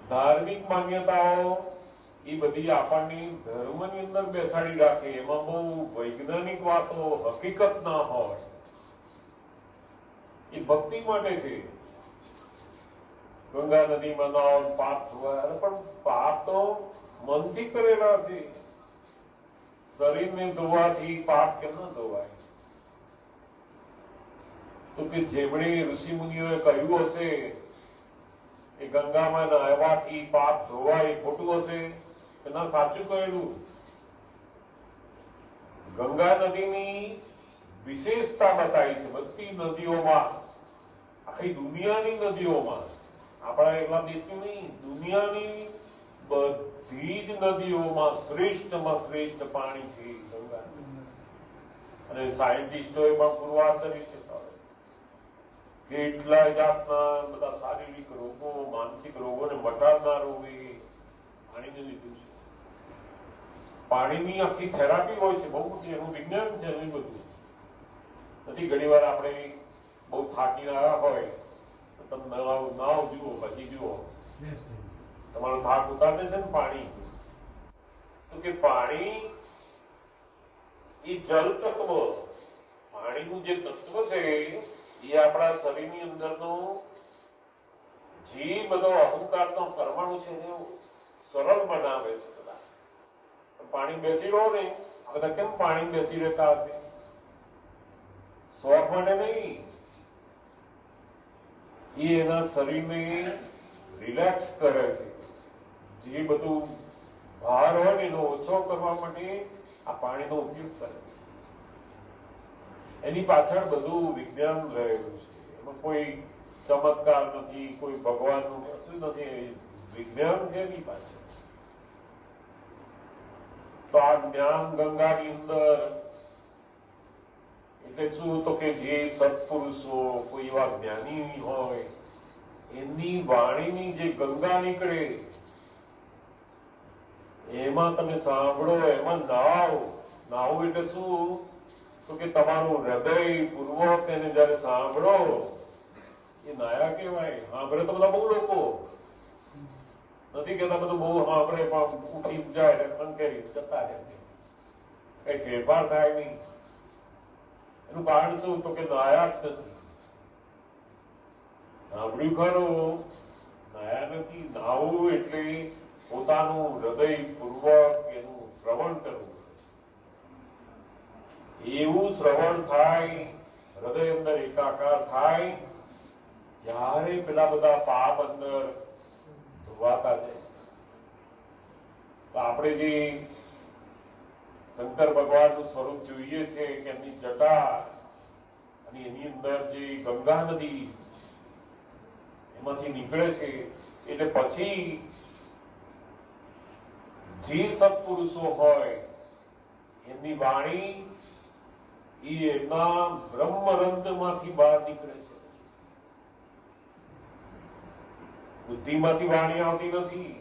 ધાર્મિક માન્યતાઓ એ બધી આપણને ધર્મની અંદર બેસાડી રાખે, એમાં બહુ વૈજ્ઞાનિક વાતો હકીકત ના હોય. એ ભક્તિ માટે છે. ગંગા નદીમાં નાવ, પાપ ધોવાય, પણ પાપ તો મનથી કરેલા છે. શરીરને ધોવાથી પાપ કેમ ન ધોવાય? તો કે જેમણે ઋષિ મુનિઓએ કહ્યું હશે એ ગંગામાં નહાવાથી પાપ ધોવાય, ખોટું હશે કે ના સાચું કહેલું? ગંગા નદીની વિશેષતા બતાવી છે બધી નદીઓમાં, આખી દુનિયાની નદીઓમાં, આપણા એકલા દેશની નહીં, દુનિયાની બધી જ નદીઓમાં શ્રેષ્ઠમાં શ્રેષ્ઠ પાણી છે ગંગા. અને સાયન્ટિસ્ટોએ પણ પુરવાર કરી છે કેટલાય જાતના બધા શારીરિક રોગો, માનસિક રોગોને મટાડનારું એ પાણીને લીધું છે. પાણીની આખી થેરાપી હોય છે, બહુ મોટી, એનું વિજ્ઞાન છે. એનું બધું નથી. ઘણી વાર આપણે બહુ થાકી રહ્યા હોય તો તમે નાવ જુઓ, પછી જુઓ તમારો થાક ઉતાર દેશે ને પાણી. તો કે પાણી એ જલ તત્વ, પાણીનું જે તત્વ છે એ આપણા શરીરની અંદરનો જે બધો અહંકારનો પરમાણુ છે એને સરળ બનાવે છે. બધા પાણી બેસી રહો ને, બધા કેમ પાણી બેસી રહેતા હશે? શોખ માટે નહીં, એ એના શરીરને રિલેક્સ કરે છે. જે બધું ભાર હોય ને એનો ઓછો કરવા માટે આ પાણીનો ઉપયોગ કરે છે. એની પાછળ બધું વિજ્ઞાન રહેલું છે. એમાં કોઈ ચમત્કાર નથી, કોઈ ભગવાનનું કશું નથી, વિજ્ઞાન છે એની પાછળ. તો આ જ્ઞાન ગંગાની અંદર એટલે શું? તો કે જે સત્પુરુષો, કોઈ એવા જ્ઞાની હોય, એમની વાણીની જે ગંગા નીકળે એમાં તમે સાંભળો, એમાં નાવો. નાવું એટલે શું? તો કે તમારું હૃદય પૂર્વક એને જયારે સાંભળો એ નાયા કહેવાય. સાંભળે તો બધા બહુ લોકો નથી કેતા, બધું બહુ સાંભળે પણ ઉઠી જાય એટલે ખંખેરી જતા રહે, કઈ ફેરફાર થાય નહીં. એનું કારણ શું? તો કે નાયા જ નથી. સાંભળ્યું ખરું, નાયા નથી. નાવું એટલે પોતાનું હૃદય પૂર્વક એનું શ્રવણ કરવું. એવું શ્રવણ થાય, હૃદય અંદર એકાકાર થાય, ત્યારે પેલા બધા પાપ અંદર ધોવાતા જાય. તો આપણે જે શંકર ભગવાનનું સ્વરૂપ જોઈએ છે કે એમની જટા અને એની અંદર જે ગંગા નદી એમાંથી નીકળે છે, એટલે પછી જે સત્પુરુષો હોય એમની વાણી એમના બ્રહ્મરંધ્ર માંથી બહાર નીકળે છે. બુદ્ધિમાંથી વાણી આવતી નથી.